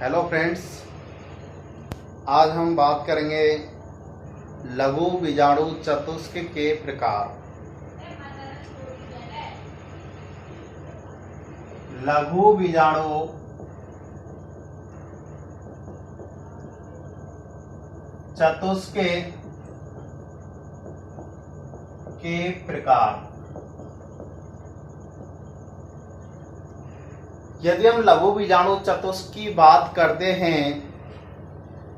Hello friends, आज हम बात करेंगे लघु बीजाणु चतुष्क के प्रकार। लघु बीजाणु चतुष्क के प्रकार। यदि हम लघु बीजाणु चतुष्क की बात करते हैं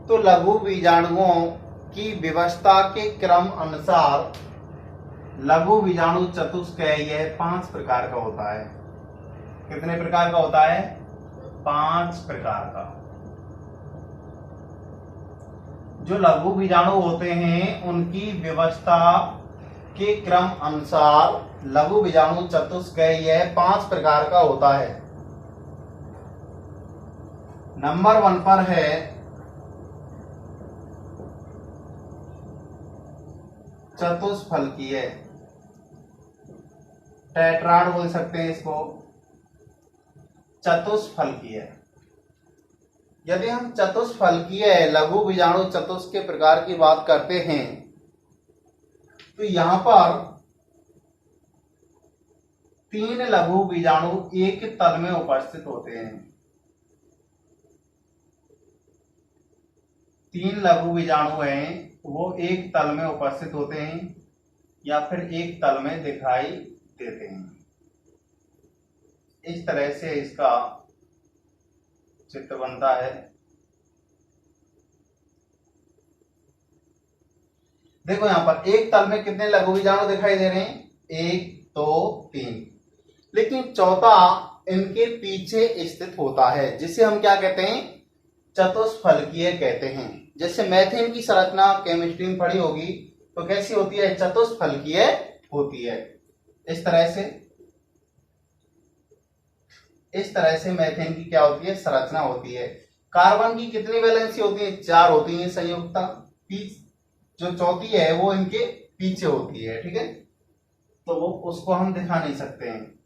तो लघु बीजाणुओं की व्यवस्था के क्रम अनुसार लघु बीजाणु चतुष्क है यह 5 प्रकार का होता है। कितने प्रकार का होता है? 5 प्रकार का। जो लघु बीजाणु होते हैं उनकी व्यवस्था के क्रम अनुसार लघु बीजाणु चतुष्क है यह 5 प्रकार का होता है। नंबर 1 पर है चतुष्फलकीय, टेट्राड बोल सकते हैं इसको, चतुष्फलकीय। यदि हम चतुष्फलकीय लघु बीजाणु चतुष्क के प्रकार की बात करते हैं तो यहां पर 3 लघु बीजाणु एक तल में उपस्थित होते हैं। 3 लघु बीजाणु हैं वो एक तल में उपस्थित होते हैं या फिर एक तल में दिखाई देते हैं। इस तरह से इसका चित्र बनता है। देखो यहां पर एक तल में कितने लघु बीजाणु दिखाई दे रहे हैं? 1 2 3, लेकिन चौथा इनके पीछे स्थित होता है जिसे हम क्या कहते हैं? चतुष्फलकीय कहते हैं। जैसे मैथेन की संरचना केमिस्ट्री में पढ़ी होगी तो कैसी होती है? चतुष्फलकीय होती है। इस तरह से मैथेन की क्या होती है? संरचना होती है। कार्बन की कितनी वैलेंसी होती है? 4 होती है संयुक्ता। जो चौथी है वो इनके पीछे होती है। ठीक है, तो वो उसको हम दिखा नहीं सकते हैं।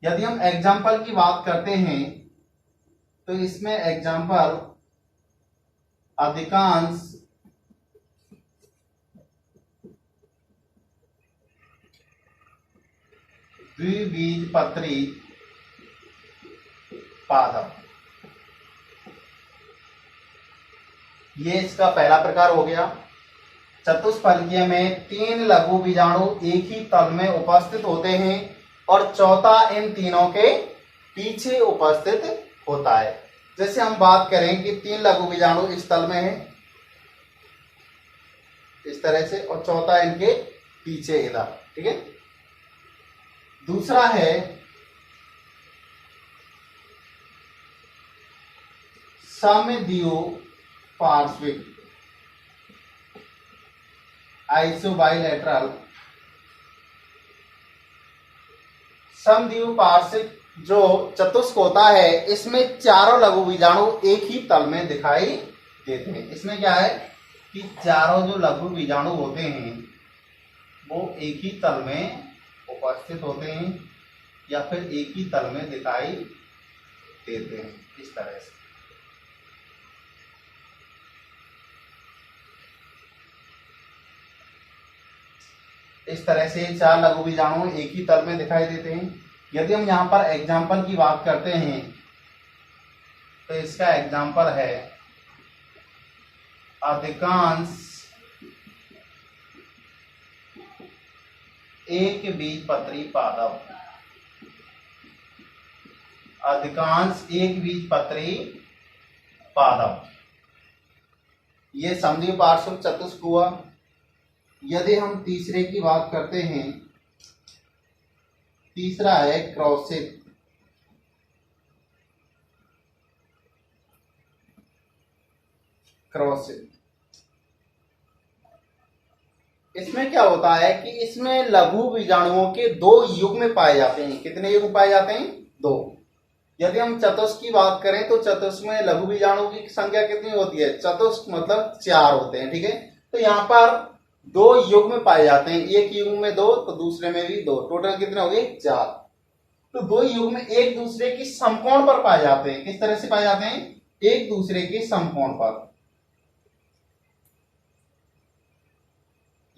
यदि हम एग्जाम्पल की बात करते हैं तो इसमें एग्जाम्पल अधिकांश द्विबीजपत्री पादप, ये इसका पहला प्रकार हो गया। चतुष्फलकीय में 3 लघु बीजाणु एक ही तल में उपस्थित होते हैं और चौथा इन तीनों के पीछे उपस्थित होता है। जैसे हम बात करें कि 3 लघु बीजाणु इस तल में है इस तरह से और चौथा इनके पीछे इधर। ठीक है, दूसरा है समद्विपार्श्विक आइसोबाइलेटरल। समद्विपार्श्विक जो चतुष्क होता है इसमें चारों लघु बीजाणु एक ही तल में दिखाई देते हैं। इसमें क्या है कि चारों जो लघु बीजाणु होते हैं वो एक ही तल में उपस्थित होते हैं या फिर एक ही तल में दिखाई देते हैं। इस तरह से ये 4 लघु बीजाणु एक ही तल में दिखाई देते हैं। यदि हम यहाँ पर एग्जाम्पल की बात करते हैं तो इसका एग्जाम्पल है अधिकांश एक बीजपत्री पादप। अधिकांश एक बीजपत्री पादप ये समद्विपार्श्विक चतुष्क हुआ। यदि हम तीसरे की बात करते हैं, तीसरा है क्रॉसिक। इसमें क्या होता है कि इसमें लघु बीजाणुओं के 2 युग्म पाए जाते हैं। कितने युग्म पाए जाते हैं? 2। यदि हम चतुष्क की बात करें तो चतुष्क में लघु बीजाणुओं की संख्या कितनी होती है? चतुष्क मतलब 4 होते हैं। ठीक है, तो यहाँ पर 2 युग्म पाए जाते हैं। एक युग्म में 2 तो दूसरे में भी 2, टोटल कितने हो गए? 4। तो दो युग्म एक दूसरे की समकोण पर पाए जाते हैं। किस तरह से पाए जाते हैं? एक दूसरे के समकोण पर।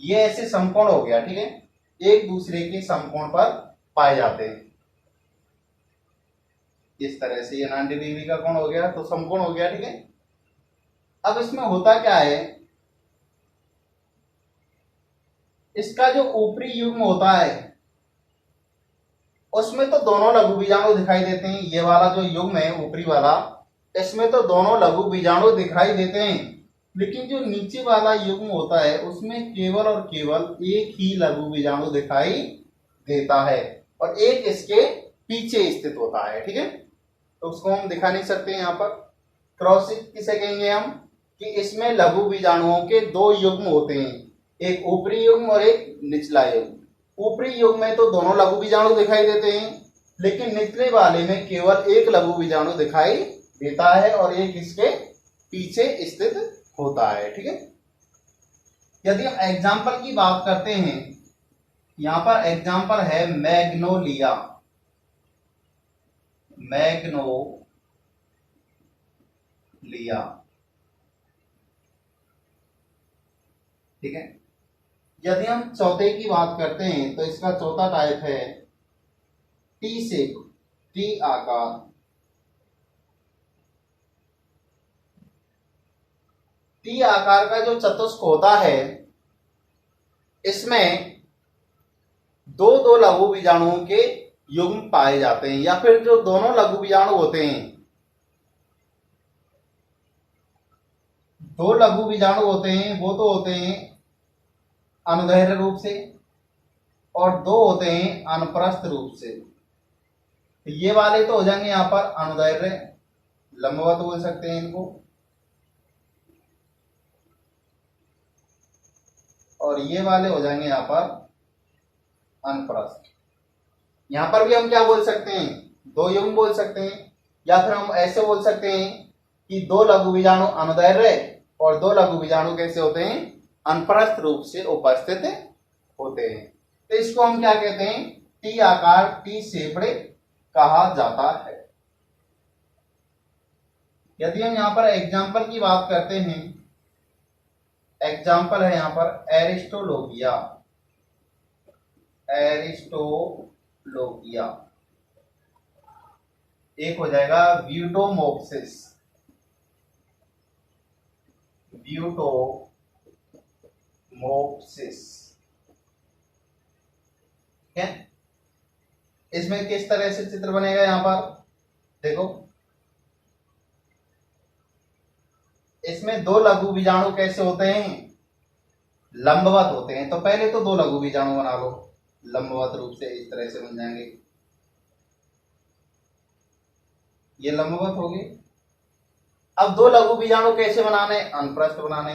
ये ऐसे समकोण हो गया, ठीक है, एक दूसरे के समकोण पर पाए जाते हैं। इस तरह से ये 90 डिग्री का कोण हो गया तो समकोण हो गया, ठीक है। अब इसमें होता क्या है, इसका जो ऊपरी युग्म होता है उसमें तो दोनों लघु बीजाणु दिखाई देते हैं। ये वाला जो युग्म है ऊपरी वाला, इसमें तो दोनों लघु बीजाणु दिखाई देते हैं, लेकिन जो नीचे वाला युग्म होता है उसमें केवल और केवल एक ही लघु बीजाणु दिखाई देता है और एक इसके पीछे स्थित होता है, ठीक है। तो उसको हम दिखा नहीं सकते यहाँ पर। क्रॉस किसे कहेंगे हम? कि इसमें लघु बीजाणुओं के दो युग्म होते हैं, एक ऊपरी युग्म और एक निचला युग्म। ऊपरी युग्म में तो दोनों लघु बीजाणु दिखाई देते हैं, लेकिन निचले वाले में केवल एक लघु बीजाणु दिखाई देता है और एक इसके पीछे स्थित होता है, ठीक है। यदि हम एग्जाम्पल की बात करते हैं, यहां पर एग्जाम्पल है मैग्नोलिया। मैग्नोलिया, ठीक है। यदि हम चौथे की बात करते हैं तो इसका चौथा टाइप है टी शेप, टी आकार। टी आकार का जो चतुष्क होता है इसमें दो दो लघु बीजाणुओं के युग्म पाए जाते हैं, या फिर जो दोनों लघु बीजाणु होते हैं, दो लघु बीजाणु होते हैं वो तो होते हैं अनुदैर्घ्य रूप से और दो होते हैं अनुप्रस्थ रूप से। तो ये वाले तो हो जाएंगे यहां पर अनुदैर्घ्य, लंबवत बोल सकते हैं इनको, और ये वाले हो जाएंगे यहां पर अनुप्रस्थ। यहां पर भी हम क्या बोल सकते हैं? दो युग्म बोल सकते हैं, या फिर हम ऐसे बोल सकते हैं कि दो लघु बीजाणु अनुदैर्घ्य और दो लघु बीजाणु कैसे होते हैं? अनुप्रस्थ रूप से उपस्थित होते हैं। तो इसको हम क्या कहते हैं? टी आकार, टी शेप्ड कहा जाता है। यदि हम यहां पर एग्जाम्पल की बात करते हैं, एग्जाम्पल है यहां पर एरिस्टोलोगिया। एरिस्टोलोगिया, एक हो जाएगा ब्यूटोमोप्सिस। ब्यूटोमोप्सिस, ठीक है। इसमें किस तरह से चित्र बनेगा? यहां पर देखो, इसमें दो लघु बीजाणु कैसे होते हैं? लंबवत होते हैं। तो पहले तो दो लघु बीजाणु बना लो लंबवत रूप से, इस तरह से बन जाएंगे। ये लंबवत हो गए। अब दो लघु बीजाणु कैसे बनाने? अनुप्रस्थ बनाने।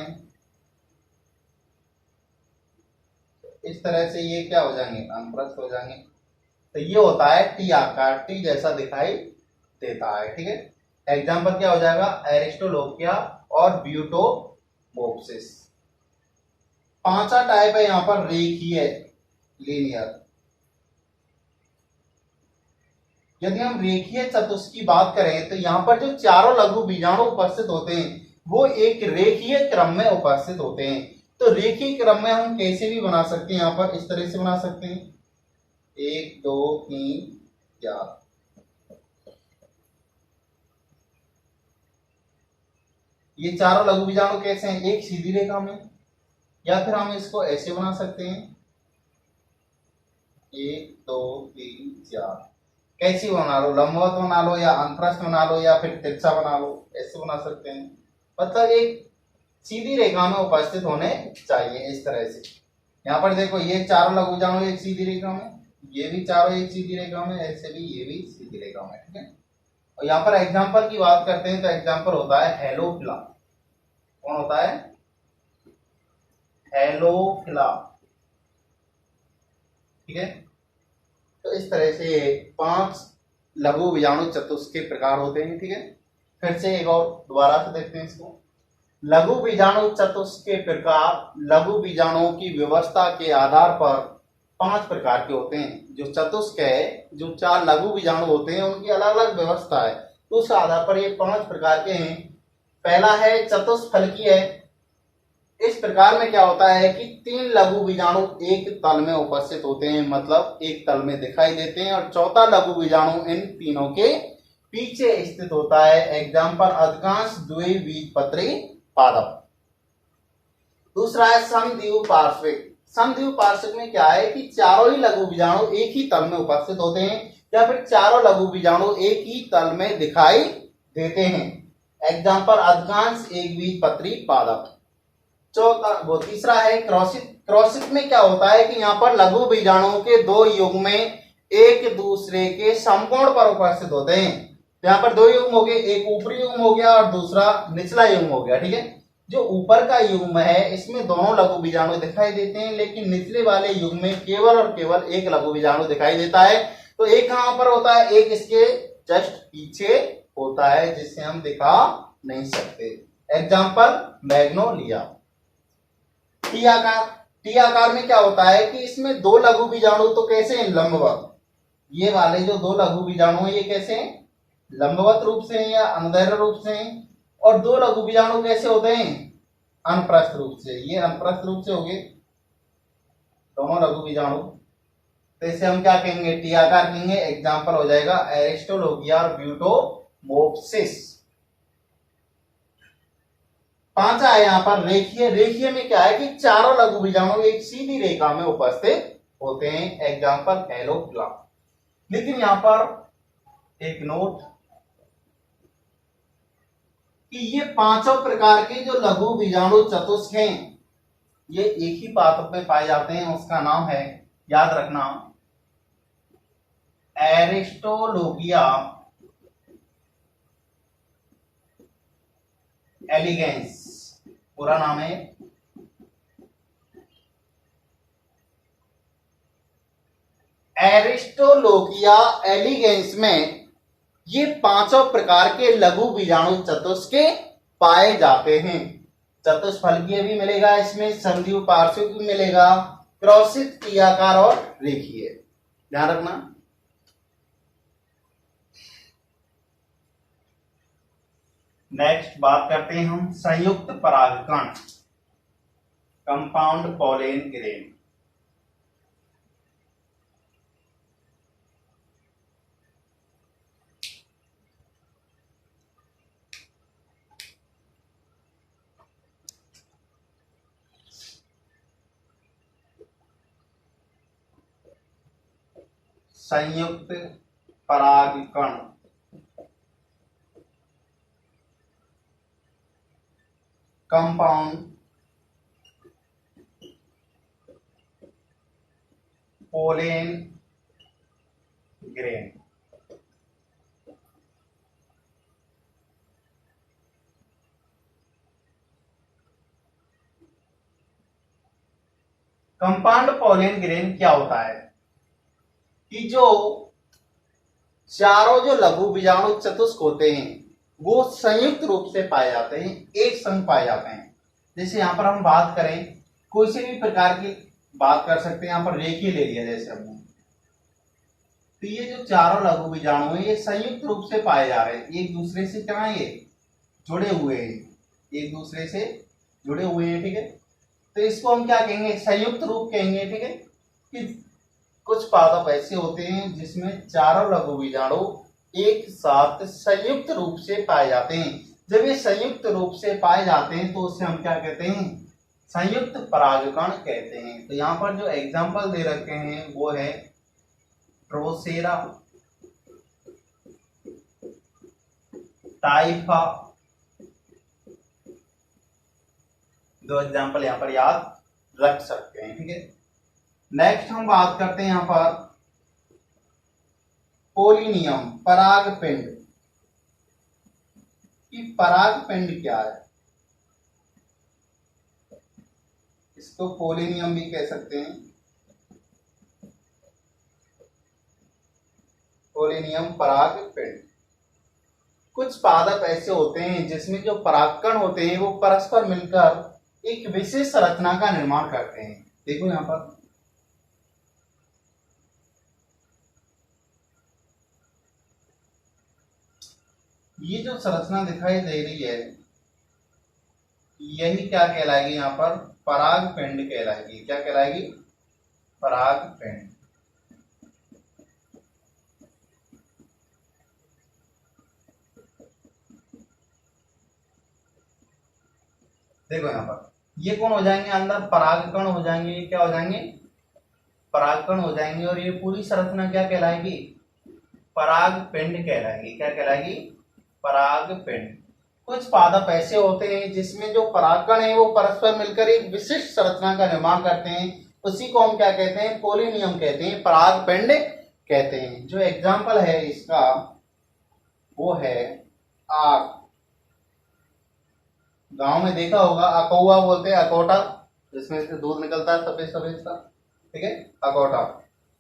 इस तरह से ये क्या हो जाएंगे? अनुप्रस्थ हो जाएंगे। तो ये होता है टी आकार, टी जैसा दिखाई देता है, ठीक है। एग्जाम्पल क्या हो जाएगा? एरिस्टोलोकिया और ब्यूटोमोप्सिस। पांचवा टाइप है यहां पर रेखीय, लीनियर। यदि हम रेखीय चतुष्क की बात करें तो यहां पर जो चारों लघु बीजाणु उपस्थित होते हैं वो एक रेखीय क्रम में उपस्थित होते हैं। तो रेखीय क्रम में हम कैसे भी बना सकते हैं, यहां पर इस तरह से बना सकते हैं, 1 2 3 4। ये चारों लघु बीजाणु कैसे हैं? एक सीधी रेखा में, या फिर हम इसको ऐसे बना सकते हैं 1 2 3 4। कैसी बना लो, लंबवत बना लो या अनुप्रस्थ बना लो या फिर तिरछा बना लो, ऐसे बना सकते हैं। मतलब एक सीधी रेखा में उपस्थित होने चाहिए, इस तरह से। यहाँ पर देखो, ये चारों लघु बीजाणु एक सीधी रेखा में, ये भी चारों एक सीधी रेखा में, ऐसे भी ये भी सीधी रेखा में, ठीक है। और यहाँ पर एग्जाम्पल की बात करते हैं तो एग्जाम्पल होता है हेलोफिला। कौन होता है? हेलोफिला, ठीक है। तो इस तरह से 5 लघु बीजाणु चतुष्क के प्रकार होते हैं, ठीक है। फिर से एक और दोबारा से देखते हैं इसको। लघु बीजाणु चतुष्क के प्रकार लघु बीजाणुओं की व्यवस्था के आधार पर 5 प्रकार के होते हैं। जो चतुष्क है, जो 4 लघु बीजाणु होते हैं, उनकी अलग अलग व्यवस्था है, तो उस आधार पर ये 5 प्रकार के हैं। पहला है चतुष्फलकीय है। इस प्रकार में क्या होता है कि 3 लघु बीजाणु एक तल में उपस्थित होते हैं, मतलब एक तल में दिखाई देते हैं, और चौथा लघु बीजाणु इन तीनों के पीछे स्थित होता है। एग्जाम्पल अधिकांश द्विबीजपत्री पादप। दूसरा है समद्वीप पार्श्विक। समद्वीप पार्श्विक में क्या है कि चारों ही लघु बीजाणु एक ही तल में उपस्थित होते हैं, या फिर चारों लघु बीजाणु एक ही तल में दिखाई देते हैं। एग्जाम्पल अधिकांश एकबीजपत्री पादप। वो तीसरा है क्रॉसित। क्रॉसित में क्या होता है कि यहाँ पर लघु बीजाणुओं के 2 युग्म एक दूसरे के समकोण पर उपस्थित होते हैं। तो यहाँ पर 2 युग्म हो गए, एक ऊपरी युग्म हो गया और दूसरा निचला युग्म हो गया, ठीक है। जो ऊपर का युग्म है इसमें दोनों लघु बीजाणु दिखाई देते हैं, लेकिन निचले वाले युग्म में केवल और केवल एक लघु बीजाणु दिखाई देता है। तो एक कहां पर होता है, एक इसके जस्ट पीछे होता है, जिससे हम दिखा नहीं सकते। Example Magnolia. टी आकार। टी आकार में क्या होता है कि इसमें 2 लघु बीजाणु तो कैसे हैं, लंबवत। ये वाले जो 2 लघु बीजाणु हैं ये कैसे हैं, लंबवत रूप से हैं या अनुदैर्ध्य रूप से हैं। और 2 लघु बीजाणु कैसे होते हैं, अनुप्रस्थ रूप से। ये अनुप्रस्थ रूप से हो गए दोनों लघु बीजाणु, तो इसे हम क्या कहेंगे, टी आकार कहेंगे। एग्जाम्पल हो जाएगा एरिस्टोलोगिया और ब्यूटोमोप्सिस। 5 है यहाँ पर रेखीय। रेखीय में क्या है कि चारों लघु बीजाणु एक सीधी रेखा में उपस्थित होते हैं। एग्जाम्पल एलोक्ला। लेकिन यहाँ पर एक नोट कि ये 5 प्रकार के जो लघु बीजाणु चतुष्क हैं ये एक ही पात्र में पाए जाते हैं। उसका नाम है, याद रखना, एरिस्टोलोगिया एलिगेंस, पूरा नाम है। एरिस्टोलोगिया एलिगेंस में ये 5 प्रकार के लघु बीजाणु चतुष्क पाए जाते हैं। चतुष्फलकीय भी मिलेगा इसमें, समद्वीप पार्श्विक भी मिलेगा, क्रॉसित, टी आकार और रेखीय। ध्यान रखना। नेक्स्ट बात करते हैं हम संयुक्त परागकण, कंपाउंड पॉलन ग्रेन। संयुक्त परागकण compound pollen grain. Compound pollen grain क्या होता है कि जो चारों जो लघु बीजाणु चतुष्क होते हैं वो संयुक्त रूप से पाए जाते हैं, एक संग पाए जाते हैं। जैसे यहां पर हम बात करें, कोई से भी प्रकार की बात कर सकते हैं। यहां पर रेखीय ले लिया जैसे हमने, तो ये जो चारों लघु बीजाणु हैं ये संयुक्त रूप से पाए जा रहे हैं, एक दूसरे से क्या है, ये जुड़े हुए हैं, एक दूसरे से जुड़े हुए हैं, ठीक है। तो इसको हम क्या कहेंगे, संयुक्त रूप कहेंगे, ठीक है। कि कुछ पादप ऐसे होते हैं जिसमें चारों लघु बीजाणु एक साथ संयुक्त रूप से पाए जाते हैं। जब ये संयुक्त रूप से पाए जाते हैं तो उसे हम क्या कहते हैं, संयुक्त परागकण कहते हैं। तो यहाँ पर जो एग्जाम्पल दे रखे हैं वो है ड्रोसेरा, टाइफा। 2 एग्जाम्पल यहाँ पर याद रख सकते हैं, ठीक है। नेक्स्ट हम बात करते हैं यहाँ पर पोलिनियम, परागपिंड। कि परागपिंड क्या है, इसको पोलिनियम भी कह सकते हैं। पोलिनियम परागपिंड। कुछ पादप ऐसे होते हैं जिसमें जो परागकण होते हैं वो परस्पर मिलकर एक विशेष संरचना का निर्माण करते हैं। देखो यहाँ पर ये जो संरचना दिखाई दे रही है यही क्या कहलाएगी, यहाँ पर पराग पिंड कहलाएगी। क्या कहलाएगी? पराग पिंड। देखो यहाँ पर ये कौन हो जाएंगे, अंदर परागकण हो जाएंगे। ये क्या हो जाएंगे? परागकण हो जाएंगे। और ये पूरी संरचना क्या कहलाएगी? पराग पिंड कहलाएगी। क्या कहलाएगी? पराग पिंड। कुछ पादप ऐसे होते हैं जिसमें जो परागकण है वो परस्पर मिलकर एक विशिष्ट संरचना का निर्माण करते हैं, उसी को हम क्या कहते हैं? पोलिनियम कहते हैं, पराग पिंड कहते हैं। जो एग्जाम्पल है इसका वो है आक। गांव में देखा होगा अकौआ बोलते हैं, अकौटा, जिसमें से दूध निकलता है सफेद सफेद सा, ठीक है, अकौटा।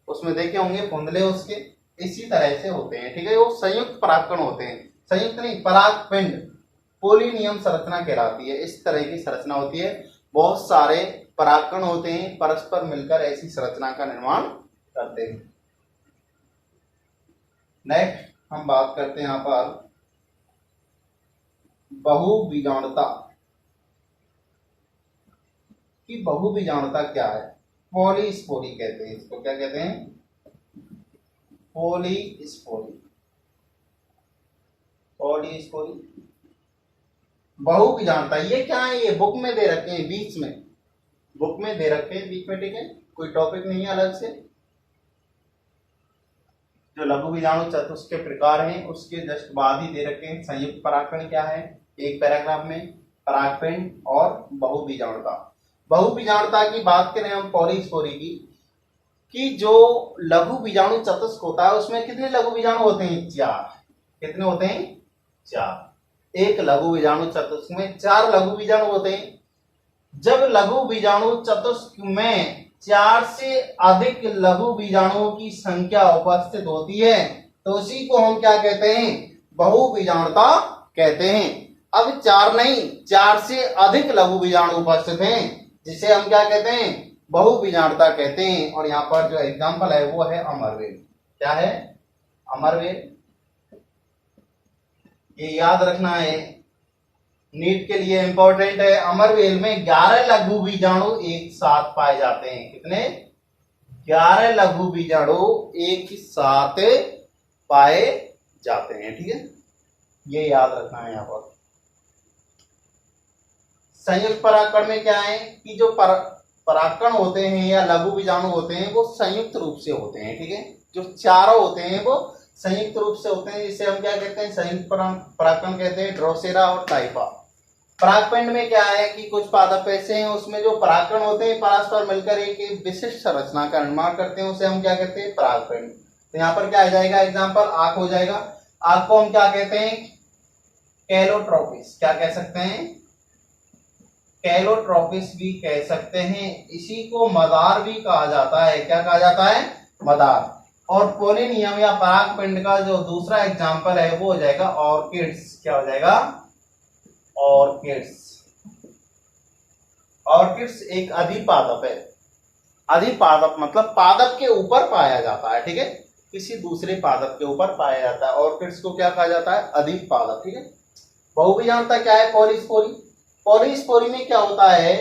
उसमें देखे होंगे फुंदले उसके, इसी तरह से होते हैं, ठीक है। वो संयुक्त परागकण होते हैं, संयुक्त नहीं, पराग पिंड, पोलिनियम संरचना कहलाती है। इस तरह की संरचना होती है, बहुत सारे परागकण होते हैं, परस्पर मिलकर ऐसी संरचना का निर्माण करते हैं। नेक्स्ट हम बात करते हैं यहाँ पर बहुबीजाणुता कि बहुबीजाणुता क्या है? पॉलीस्पोरी कहते हैं इसको। क्या कहते हैं? पॉलीस्पोरी। पॉलीस्पोरी बहुबीजाणुता ये क्या है? ये बुक में दे रखे हैं, बीच में बुक में दे रखे हैं बीच में, ठीक है, कोई टॉपिक नहीं है अलग से। जो लघु बीजाणु चतुष्क के प्रकार हैं उसके जस्ट बाद ही दे रखे हैं संयुक्त परागकण क्या है, एक पैराग्राफ में, परागपिंड और बहुबीजाणुता। बहुबीजाणुता की बात करें हम पॉलीस्पोरी की, कि जो लघु बीजाणु चतुष्क होता है उसमें कितने लघु बीजाणु होते हैं? 4। कितने होते हैं? 4। एक लघु बीजाणु चतुष्क में 4 लघु बीजाणु होते हैं। जब लघु बीजाणु चतुष्क में 4 से अधिक लघु बीजाणुओं की संख्या उपस्थित होती है तो उसी को हम क्या कहते हैं? बहुबीजाणुता कहते हैं। अब 4 नहीं, 4 से अधिक लघु बीजाणु उपस्थित हैं जिसे हम क्या कहते हैं? बहुबीजाणुता कहते हैं। और यहाँ पर जो एग्जाम्पल है वो है अमरवेल। क्या है? अमरवेल। ये याद रखना है, नीट के लिए इंपॉर्टेंट है। अमरवेल में 11 लघु बीजाणु एक साथ पाए जाते हैं। कितने? 11 लघु बीजाणु एक साथ पाए जाते हैं, ठीक है, ये याद रखना है। यहाँ पर संयुक्त परागकण में क्या है कि जो परागकण होते हैं या लघु बीजाणु होते हैं वो संयुक्त रूप से होते हैं, ठीक है। जो चारों होते हैं वो संयुक्त रूप से होते हैं, जिसे हम क्या कहते हैं? संयुक्त परागकण कहते हैं, ड्रोसेरा और टाइफा। परागपिंड में क्या है कि कुछ पादप ऐसे हैं उसमें जो परागकण होते हैं परस्पर मिलकर एक विशिष्ट संरचना का निर्माण करते हैं, उसे हम क्या कहते हैं? परागपिंड। तो यहाँ पर क्या आ जाएगा? एग्जाम्पल आंख हो जाएगा। आंख को हम क्या कहते हैं? कैलोट्रोपिस। क्या कह सकते हैं? कैलोट्रोपिस भी कह सकते हैं। इसी को मदार भी कहा जाता है। क्या कहा जाता है? मदार। और पोलिनियम या परागपिंड का जो दूसरा एग्जाम्पल है वो हो जाएगा ऑर्किड्स। क्या हो जाएगा? ऑर्किड्स। ऑर्किड्स एक अधिपादप है। अधिपादप मतलब पादप के ऊपर पाया जाता है, ठीक है, किसी दूसरे पादप के ऊपर पाया जाता है। ऑर्किड्स को क्या कहा जाता है? अधिपादप, ठीक है। बहुबीजाणुता क्या है? पॉलीस्पोरी। पॉलीस्पोरी में क्या होता है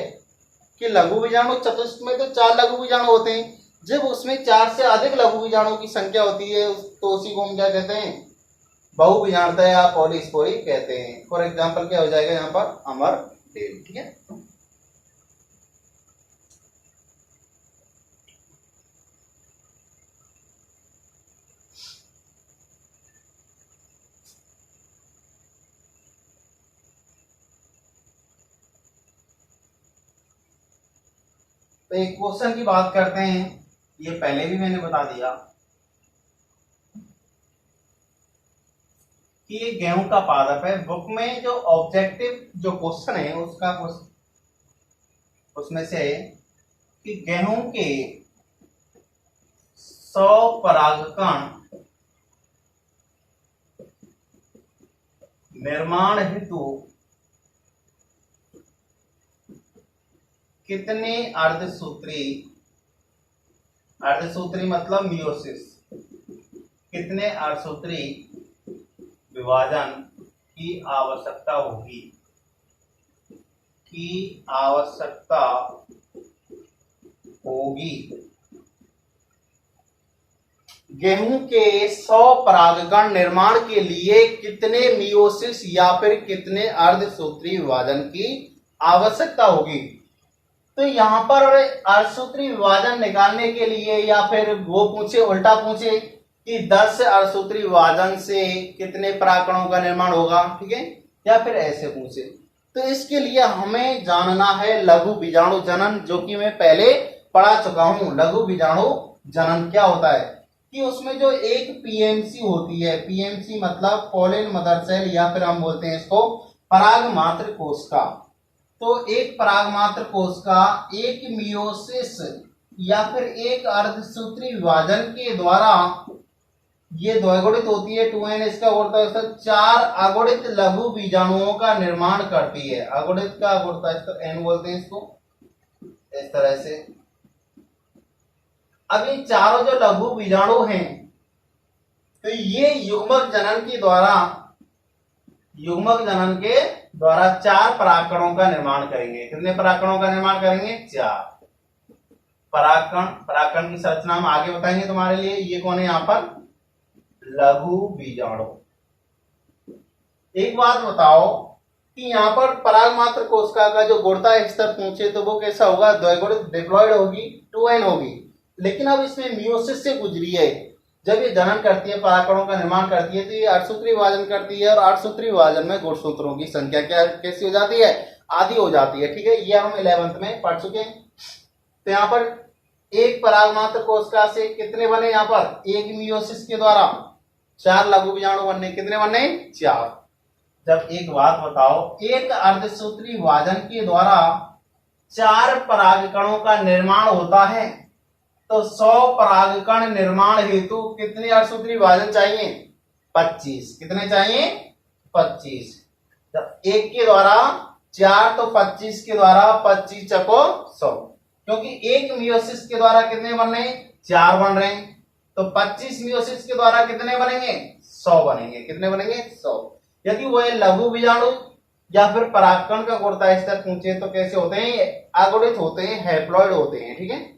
कि लघु बीजाणु चतुष्क में तो 4 लघु बीजाणु होते हैं, जब उसमें 4 से अधिक लघु बीजाणु की संख्या होती है तो उसी को हम क्या कहते हैं? बहुबीजाणुता या पॉलीस्पोरी कहते हैं। फॉर एग्जाम्पल क्या हो जाएगा यहाँ पर? अमरवेल, ठीक है। तो एक क्वेश्चन की बात करते हैं, ये पहले भी मैंने बता दिया कि ये गेहूं का पादप है। बुक में जो ऑब्जेक्टिव जो क्वेश्चन है उसका उसमें से कि गेहूं के 100 परागकण निर्माण हेतु कितने अर्धसूत्री, अर्धसूत्री मतलब मियोसिस, कितने अर्धसूत्री विभाजन की आवश्यकता होगी, की आवश्यकता होगी। गेहूं के 100 परागकण निर्माण के लिए कितने मियोसिस या फिर कितने अर्धसूत्री विभाजन की आवश्यकता होगी? तो यहां पर अर्धसूत्री विभाजन निकालने के लिए या फिर वो पूछे, उल्टा पूछे कि 10 अर्धसूत्री विभाजन से कितने परागकणों का निर्माण होगा, ठीक है, या फिर ऐसे पूछे, तो इसके लिए हमें जानना है लघु बीजाणु जनन, जो कि मैं पहले पढ़ा चुका हूं। लघु बीजाणु जनन क्या होता है कि उसमें जो एक पीएमसी होती है, पीएमसी मतलब पोलिन मदर सेल या फिर हम बोलते हैं इसको पराग मात्र कोशिका, तो एक पराग मात्र कोशिका एक मियोसिस या फिर एक अर्धसूत्री विभाजन के द्वारा ये द्विगुणित होती है, 2n इसका गुणता 4 अगुणित लघु बीजाणुओं का निर्माण करती है। अगुणित का गुणता n बोलते हैं इसको, इस तरह से। अब ये चारों जो लघु बीजाणु हैं, तो ये युग्मक जनन के द्वारा 4 परागकणों का निर्माण करेंगे। कितने परागकणों का निर्माण करेंगे? 4 परागकण की संरचना हम आगे बताएंगे तुम्हारे लिए। ये कौन है यहाँ पर? लघु बीजाणु। एक बात बताओ कि यहाँ पर पराग मात्र कोशिका का जो गुणता स्तर पूछे तो वो कैसा होगा? द्विगुणित डिप्लॉयड होगी, 2n होगी। लेकिन अब इसमें मियोसिस से गुजरी है, जब ये जनन करती है, परागकणों का निर्माण करती है, तो ये अर्धसूत्री विभाजन करती है और अर्धसूत्री विभाजन में गुणसूत्रों की संख्या क्या कैसी हो जाती है? आधी हो जाती है, ठीक है। ये हम 11th में पढ़ चुके हैं। तो यहाँ पर एक पराग मात्र कोशिका से कितने बने? यहाँ पर एक मियोसिस के द्वारा 4 लघु बीजाणु बनने। कितने बनने? 4। जब एक बात बताओ, एक अर्धसूत्री विभाजन के द्वारा 4 परागकणों का निर्माण होता है, तो 100 परागकण निर्माण हेतु कितने अर्धसूत्री विभाजन चाहिए? 25। कितने चाहिए? 25। जब एक के द्वारा 4 तो 25 के द्वारा 25 चको 100, क्योंकि एक मियोसिस के द्वारा कितने बन रहे हैं? 4 बन रहे हैं, तो 25 मियोसिस के द्वारा कितने बनेंगे? 100 बनेंगे। कितने बनेंगे? 100। यदि वो लघु बीजाणु या फिर परागकण का गुणता स्तर पूछे तो कैसे होते हैं? अगुणित होते हैं, हैप्लॉइड होते हैं, ठीक है।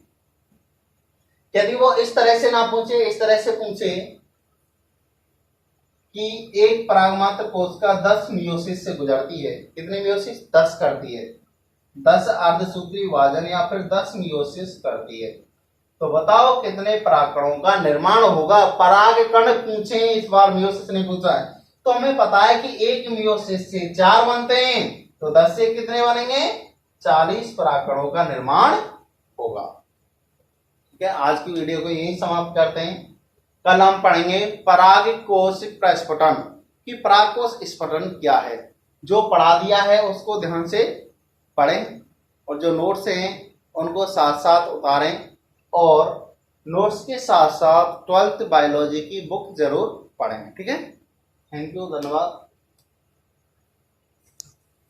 यदि वो इस तरह से ना पूछे, इस तरह से पूछे कि एक परागमात्र कोशिका 10 मियोसिस से गुजरती है, कितने मियोसिस? 10 करती है, 10 अर्धसूत्री विभाजन या फिर 10 मियोसिस करती है, तो बताओ कितने परागकणों का निर्माण होगा? परागकण पूछे, इस बार मियोसिस नहीं पूछा है। तो हमें पता है कि एक मियोसिस से 4 बनते हैं, तो 10 से कितने बनेंगे? 40 परागकणों का निर्माण होगा। ठीक है, आज की वीडियो को यही समाप्त करते हैं। कल हम पढ़ेंगे पराग कोश प्रस्फुटन कि पराग कोश स्फुटन क्या है। जो पढ़ा दिया है उसको ध्यान से पढ़ें और जो नोट्स हैं उनको साथ साथ उतारें, और नोट्स के साथ साथ 12th बायोलॉजी की बुक जरूर पढ़ें। ठीक है, थैंक यू, धन्यवाद।